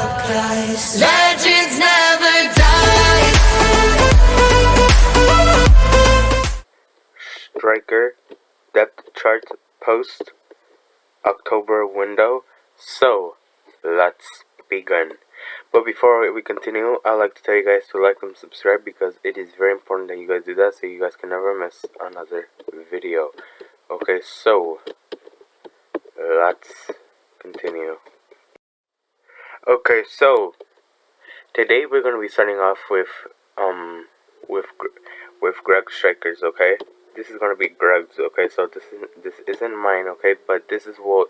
applies. Legends never die. Striker depth chart post October window. So let's begin. But before we continue, I'd like to tell you guys to like and subscribe because it is very important that you guys do that so you guys can never miss another video. Okay, so let's continue. Okay, so today we're gonna be starting off with Greg Strikers. Okay, this is gonna be Greg's. Okay, so this isn't mine. Okay, but this is what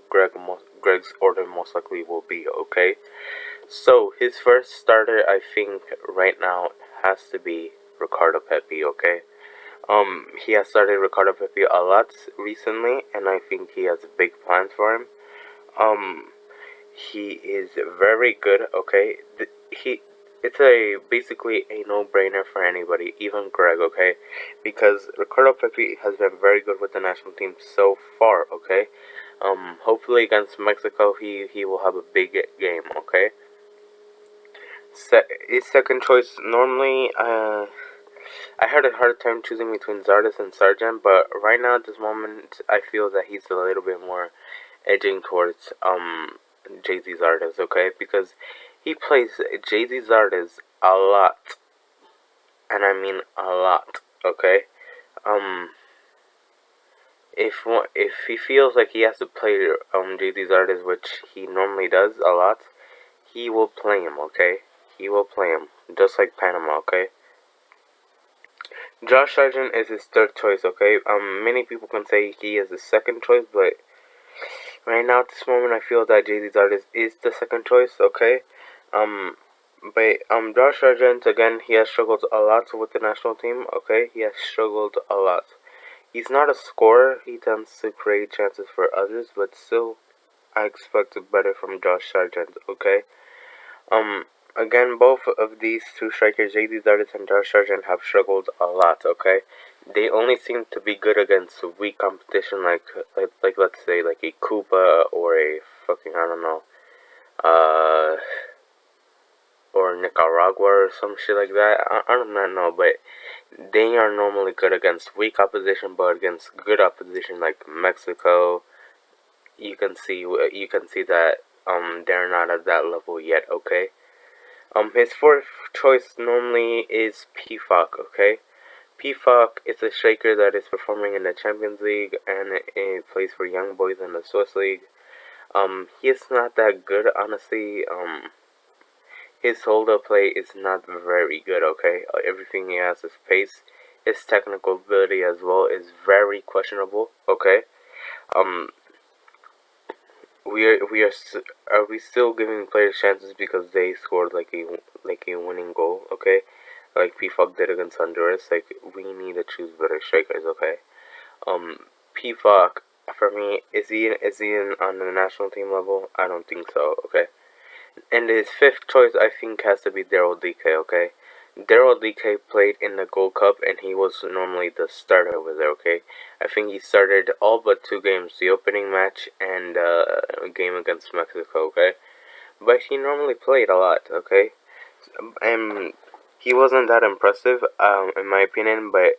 Greg's order most likely will be. Okay, so his first starter, I think, right now has to be Ricardo Pepi. Okay, he has started Ricardo Pepi a lot recently, and I think he has big plans for him. He is very good. Okay, it's basically a no-brainer for anybody, even Greg. Okay, because Ricardo Pepi has been very good with the national team so far. Okay, hopefully against Mexico he will have a big game. Okay, his second choice normally I had a hard time choosing between Zardes and Sargent, but right now at this moment I feel that he's a little bit more edging towards JZ Zardes, okay? Because he plays JZ Zardes a lot. And I mean a lot, okay? If he feels like he has to play JZ Zardes, which he normally does a lot, he will play him, okay? He will play him, just like Panama, okay? Josh Sargent is his third choice, okay? Many people can say he is his second choice, but right now at this moment I feel that JZ Zardes is the second choice, okay? But Josh Sargent, again, he has struggled a lot with the national team, okay? He has struggled a lot. He's not a scorer, he tends to create chances for others, but still, I expect better from Josh Sargent, okay? Again, both of these two strikers, JZ Zardes and Josh Sargent, have struggled a lot, okay? They only seem to be good against weak competition like let's say, like a Cuba or a fucking, I don't know, or Nicaragua or some shit like that. I do not know, but they are normally good against weak opposition, but against good opposition like Mexico, you can see that they're not at that level yet, okay? His fourth choice normally is PFOC, okay? PFOC is a striker that is performing in the Champions League and it plays for Young Boys in the Swiss League. He is not that good, honestly. His hold-up play is not very good, okay? Everything he has is pace. His technical ability as well is very questionable, okay? Are we still giving players chances because they scored like a winning goal, okay? Like PFOC did against Honduras. Like, we need to choose better strikers, okay? PFOC, for me, is he on the national team level? I don't think so, okay? And his fifth choice, I think, has to be Daryl DK, okay? Daryl DK played in the Gold Cup, and he was normally the starter over there, okay? I think he started all but 2 games, the opening match and a game against Mexico, okay? But he normally played a lot, okay? And he wasn't that impressive, in my opinion, but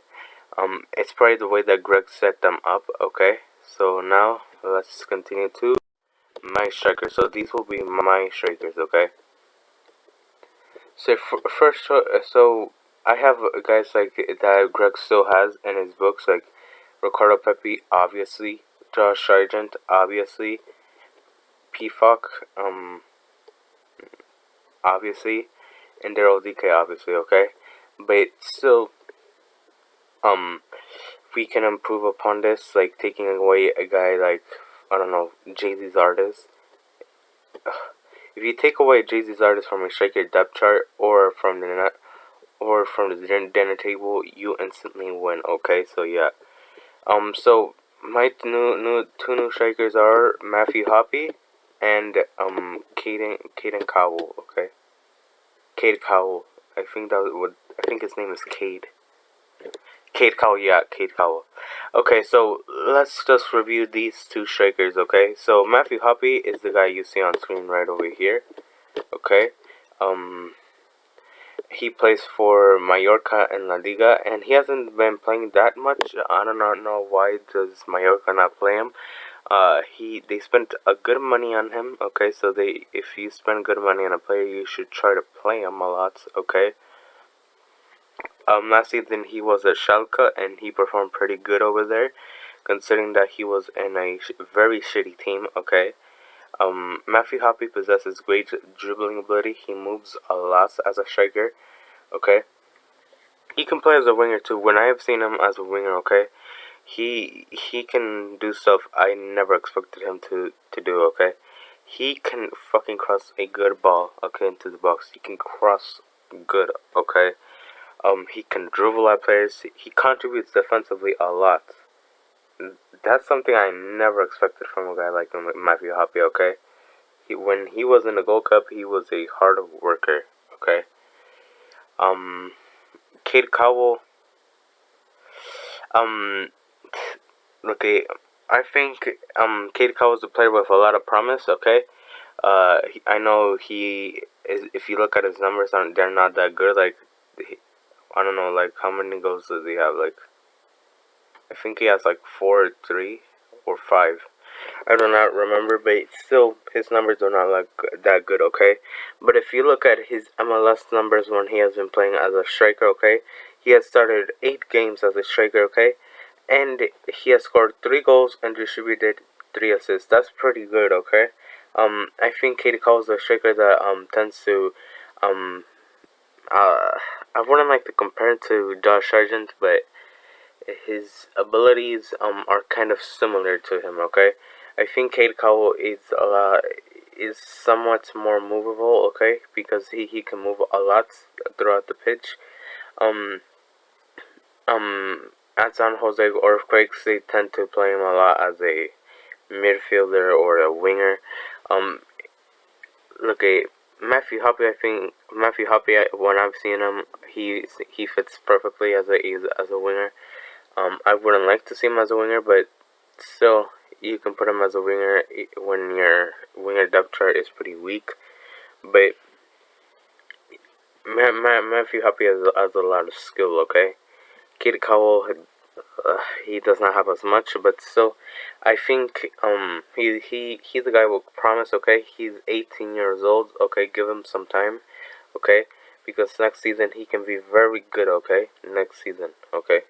it's probably the way that Greg set them up, okay? So now, let's continue to my strikers. So these will be my strikers, okay? So so I have guys like that Greg still has in his books, like Ricardo Pepi, obviously, Josh Sargent, obviously, PFOC, obviously, and Daryl DK, obviously, okay? But still, we can improve upon this, like taking away a guy like, I don't know, JZ Zardes. If you take away JZ Zardes from a striker depth chart or from the dinner table, you instantly win. Okay, so yeah. So my two new strikers are Matthew Hoppe and Caden Cowell. Okay, Cade Cowell. I think his name is Cade. Cade Cowell, yeah, Cade Cowell. Okay, so let's just review these two strikers, okay? So Matthew Hoppe is the guy you see on screen right over here. Okay. He plays for Mallorca and La Liga, and he hasn't been playing that much. I do not know why does Mallorca not play him. They spent a good money on him. Okay, so if you spend good money on a player, you should try to play him a lot. Okay. Last season he was at Schalke and he performed pretty good over there, considering that he was in a very shitty team. Okay. Matthew Hoppe possesses great dribbling ability. He moves a lot as a striker. Okay. He can play as a winger too. When I have seen him as a winger, okay, he can do stuff I never expected him to do. Okay. He can fucking cross a good ball, okay, into the box. He can cross good, okay. He can dribble at players. He contributes defensively a lot. That's something I never expected from a guy like Matthew Hoppe, okay? When he was in the Gold Cup, he was a hard worker, okay? Kate Cowell, um, okay, I think, Kate Cowell is a player with a lot of promise, okay? I know he is, if you look at his numbers, they're not that good, like, I don't know, like, how many goals does he have? Like, I think he has like 4, 3, or 5. I do not remember, but still, his numbers are not like that good, okay? But if you look at his MLS numbers when he has been playing as a striker, okay? He has started 8 games as a striker, okay? And he has scored 3 goals and distributed 3 assists. That's pretty good, okay? I think Katie calls a striker that tends to I wouldn't like to compare it to Josh Sargent, but his abilities are kind of similar to him. Okay, I think Cade Cowell is somewhat more movable. Okay, because he can move a lot throughout the pitch. Um at San Jose Earthquakes, they tend to play him a lot as a midfielder or a winger. Um, Look at Matthew Hoppe. I think Matthew Hoppe, when I've seen him, he fits perfectly as a winger. I wouldn't like to see him as a winger, but still, you can put him as a winger when your winger depth chart is pretty weak. But Matthew Hoppe has a lot of skill. Okay, Kid Cowell, he does not have as much, but still, I think he's a guy with promise. Okay, he's 18 years old. Okay, give him some time. Okay, because next season he can be very good. Okay, next season. Okay.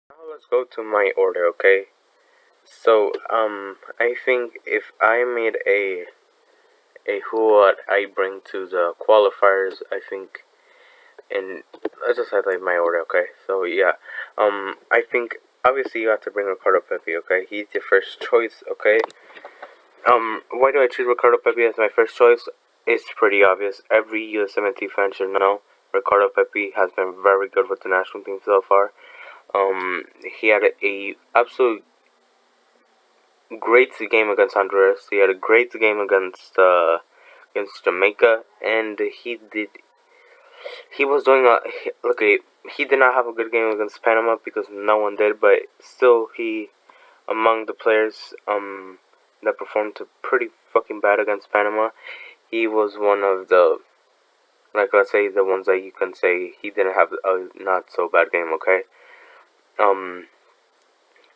Now let's go to my order. Okay. So I think if I made a who I bring to the qualifiers, I think, and let's just highlight my order, okay? So yeah, I think obviously you have to bring Ricardo Pepi, okay? He's your first choice, okay? Why do I choose Ricardo Pepi as my first choice? It's pretty obvious. Every USMNT fan should know Ricardo Pepi has been very good with the national team so far. He had a absolute great game against Honduras. He had a great game against Jamaica, and he was doing look. He did not have a good game against Panama because no one did, but still he among the players that performed pretty fucking bad against Panama. He was one of the, like, let's say, the ones that you can say he didn't have a not so bad game. Okay.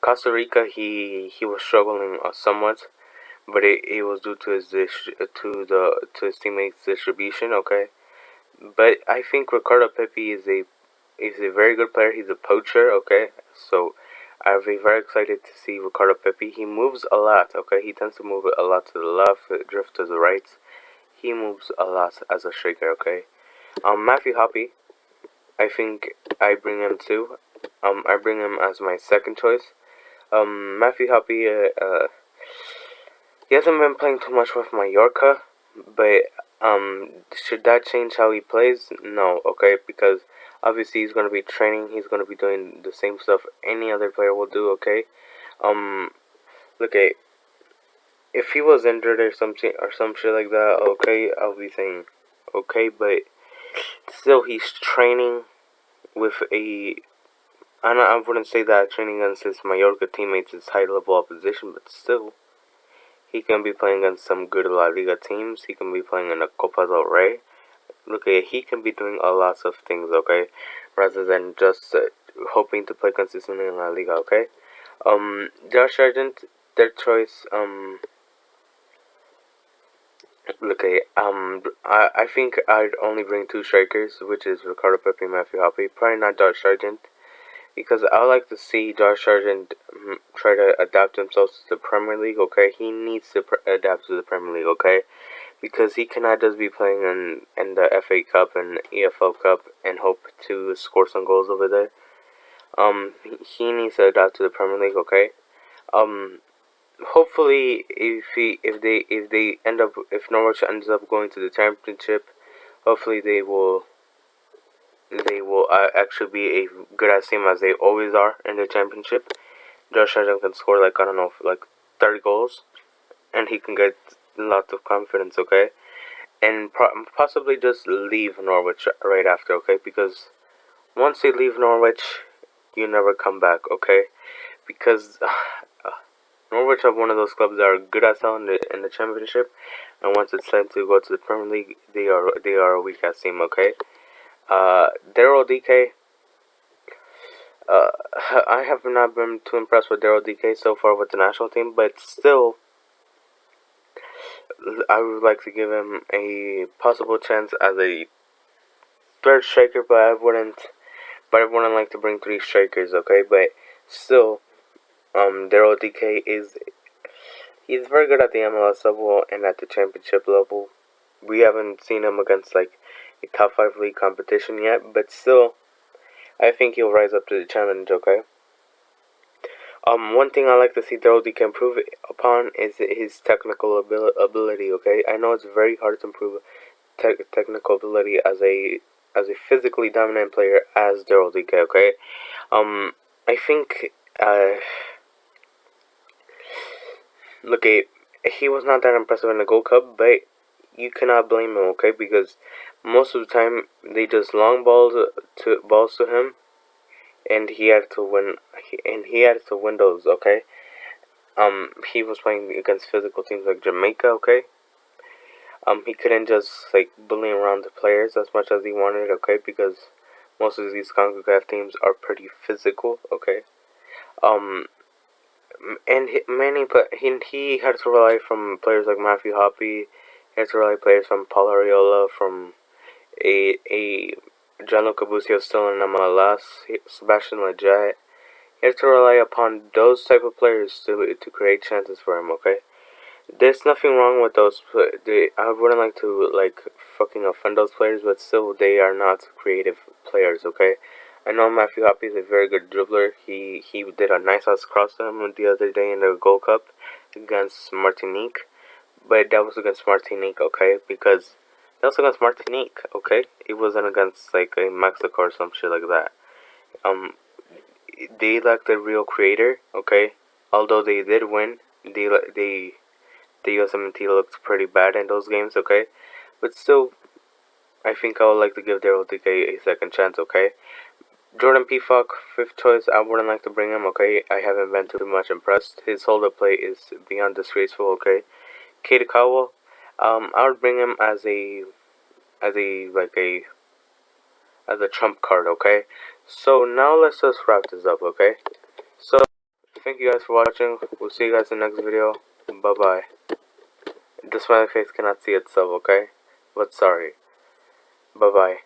Costa Rica, he was struggling somewhat, but it was due to his teammates' distribution. Okay, but I think Ricardo Pepi is a very good player. He's a poacher. Okay, so I'll be very excited to see Ricardo Pepi. He moves a lot. Okay, he tends to move a lot to the left, drift to the right. He moves a lot as a striker. Okay, Matthew Hoppe, I think I bring him too. I bring him as my second choice. Matthew Hoppe, he hasn't been playing too much with Mallorca, but should that change how he plays? No, okay, because obviously he's gonna be training. He's gonna be doing the same stuff any other player will do. Okay, look at if he was injured or something or some shit like that. Okay, I'll be saying okay, but still he's training with I wouldn't say that training against his Mallorca teammates is high level opposition, but still He can be playing against some good La Liga teams. He can be playing in a Copa del Rey. Look, he can be doing a lot of things, okay, rather than just hoping to play consistently in La Liga, okay. Josh Sargent, their choice. Okay. I think I'd only bring two strikers, which is Ricardo Pepe and Matthew Hoppe. Probably not Josh Sargent, because I like to see Josh Sargent try to adapt himself to the Premier League. Okay, he needs to adapt to the Premier League. Okay, because he cannot just be playing in the FA Cup and EFL Cup and hope to score some goals over there. He needs to adapt to the Premier League. Okay. Hopefully, if Norwich ends up going to the Championship, hopefully they will actually be a good as team as they always are in the Championship. Josh Sargent can score like, I don't know, like 30 goals, and he can get lots of confidence, okay? And possibly just leave Norwich right after, okay? Because once you leave Norwich, you never come back, okay? Because Norwich are one of those clubs that are good as hell in the Championship, and once it's time to go to the Premier League, they are a weak ass team, okay? Daryl DK. I have not been too impressed with Daryl DK so far with the national team, but still, I would like to give him a possible chance as a third striker, but I wouldn't like to bring three strikers, okay? But still, Daryl DK he's very good at the MLS level and at the championship level. We haven't seen him against like a top 5 league competition yet, but still, I think he'll rise up to the challenge, okay? One thing I like to see Daryl DK improve upon is his technical ability, okay? I know it's very hard to improve technical ability as a physically dominant player as Daryl DK, okay? I think, look, he was not that impressive in the Gold Cup, but you cannot blame him, okay? Because most of the time they just long balls to him, and he had to win. He had to win those, okay? He was playing against physical teams like Jamaica, okay? He couldn't just like bully around the players as much as he wanted, okay? Because most of these CONCACAF teams are pretty physical, okay? And he had to rely from players like Matthew Hoppe. He had to rely players from Paul Ariola, from a Gianluca Busio still in MLS, Sebastian Lletget. He had to rely upon those type of players to create chances for him, okay? There's nothing wrong with those. I wouldn't like to like fucking offend those players, but still, they are not creative players, okay? I know Matthew Hoppe is a very good dribbler. He did a nice ass cross to him the other day in the Gold Cup against Martinique, but that was against Martinique, okay? Because that was against Martinique, okay? It wasn't against like a Mexico or some shit like that. They lacked the real creator, okay? Although they did win, the USMNT looked pretty bad in those games, okay? But still, I think I would like to give Daryl DK a second chance, okay? Jordan Pifok, 5th choice, I wouldn't like to bring him, okay? I haven't been too much impressed. His hold-up play is beyond disgraceful, okay? Keita Cowell, I would bring him as a trump card, okay? So now let's just wrap this up, okay? So, thank you guys for watching. We'll see you guys in the next video. Bye-bye. The smiley face cannot see itself, okay? But sorry. Bye-bye.